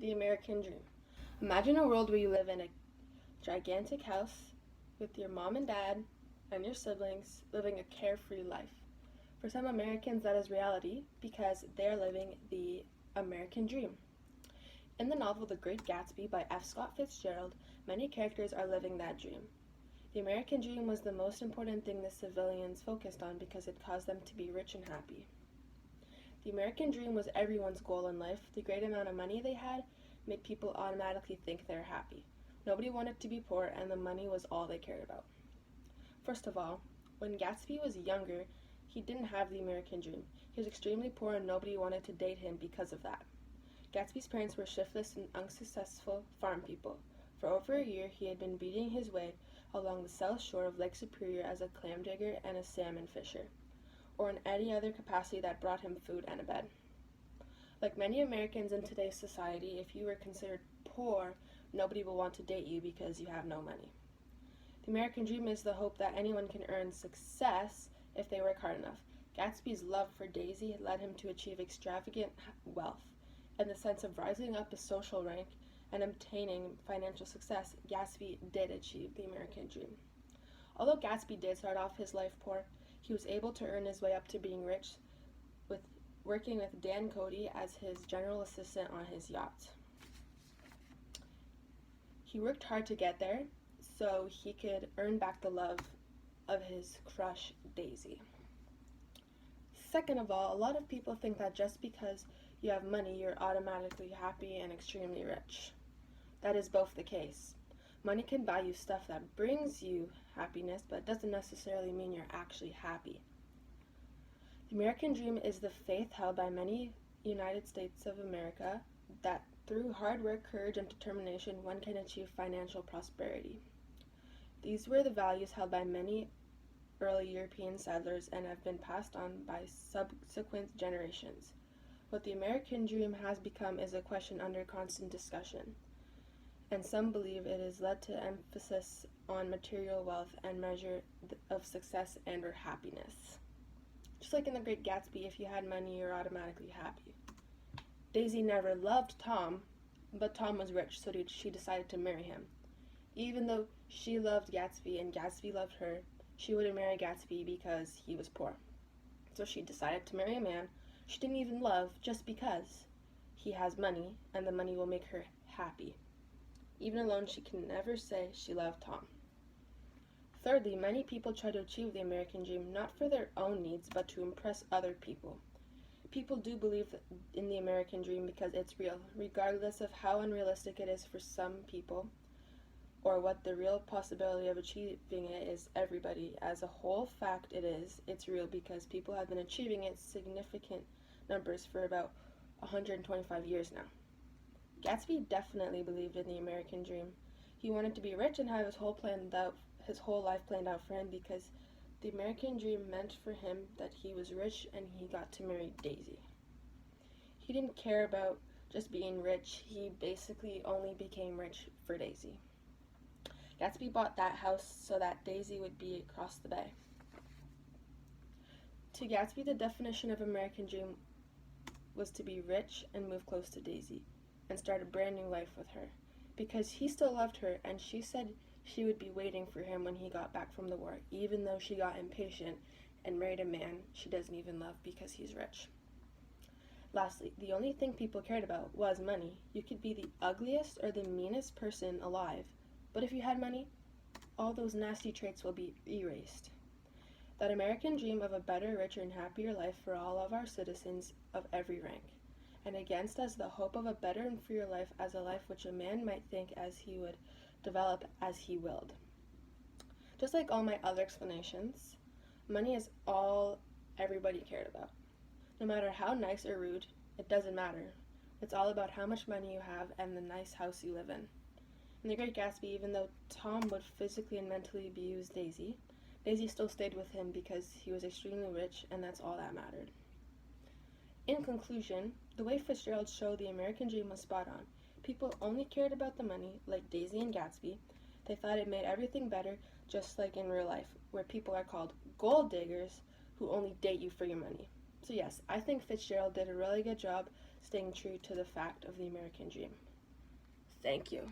The American Dream. Imagine a world where you live in a gigantic house with your mom and dad and your siblings living a carefree life. For some Americans, that is reality because they are living the American Dream. In the novel The Great Gatsby by F. Scott Fitzgerald, many characters are living that dream. The American Dream was the most important thing the civilians focused on because it caused them to be rich and happy. The American Dream was everyone's goal in life. The great amount of money they had made people automatically think they're happy. Nobody wanted to be poor, and the money was all they cared about. First of all, when Gatsby was younger, he didn't have the American Dream. He was extremely poor and nobody wanted to date him because of that. Gatsby's parents were shiftless and unsuccessful farm people. For over a year, he had been beating his way along the south shore of Lake Superior as a clam digger and a salmon fisher, or in any other capacity that brought him food and a bed. Like many Americans in today's society, if you were considered poor, nobody will want to date you because you have no money. The American Dream is the hope that anyone can earn success if they work hard enough. Gatsby's love for Daisy led him to achieve extravagant wealth. In the sense of rising up a social rank and obtaining financial success, Gatsby did achieve the American Dream. Although Gatsby did start off his life poor, he was able to earn his way up to being rich with working with Dan Cody as his general assistant on his yacht. He worked hard to get there so he could earn back the love of his crush, Daisy. Second of all, a lot of people think that just because you have money, you're automatically happy and extremely rich. That is both the case. Money can buy you stuff that brings you happiness, but it doesn't necessarily mean you're actually happy. The American Dream is the faith held by many United States of America that through hard work, courage, and determination, one can achieve financial prosperity. These were the values held by many early European settlers and have been passed on by subsequent generations. What the American Dream has become is a question under constant discussion, and some believe it has led to emphasis on material wealth and measure of success and or happiness. Just like in The Great Gatsby, if you had money, you're automatically happy. Daisy never loved Tom, but Tom was rich, so she decided to marry him. Even though she loved Gatsby and Gatsby loved her, she wouldn't marry Gatsby because he was poor. So she decided to marry a man she didn't even love just because he has money and the money will make her happy. Even alone, she can never say she loved Tom. Thirdly, many people try to achieve the American Dream not for their own needs but to impress other people. People do believe in the American Dream because it's real, regardless of how unrealistic it is for some people or what the real possibility of achieving it is. Everybody, as a whole fact, it's real because people have been achieving it significant numbers for about 125 years now. Gatsby definitely believed in the American Dream. He wanted to be rich and have his whole life planned out for him because the American Dream meant for him that he was rich and he got to marry Daisy. He didn't care about just being rich, he basically only became rich for Daisy. Gatsby bought that house so that Daisy would be across the bay. To Gatsby, the definition of American Dream was to be rich and move close to Daisy and start a brand new life with her because he still loved her and she said she would be waiting for him when he got back from the war, even though she got impatient and married a man she doesn't even love because he's rich. Lastly, the only thing people cared about was money. You could be the ugliest or the meanest person alive, but if you had money, all those nasty traits will be erased. That American Dream of a better, richer, and happier life for all of our citizens of every rank, and against us the hope of a better and freer life as a life which a man might think as he would develop as he willed. Just like all my other explanations, money is all everybody cared about. No matter how nice or rude, it doesn't matter. It's all about how much money you have and the nice house you live in. In The Great Gatsby, even though Tom would physically and mentally abuse Daisy, Daisy still stayed with him because he was extremely rich and that's all that mattered. In conclusion, the way Fitzgerald showed the American Dream was spot on. People only cared about the money, like Daisy and Gatsby. They thought it made everything better, just like in real life, where people are called gold diggers who only date you for your money. So yes, I think Fitzgerald did a really good job staying true to the fact of the American Dream. Thank you.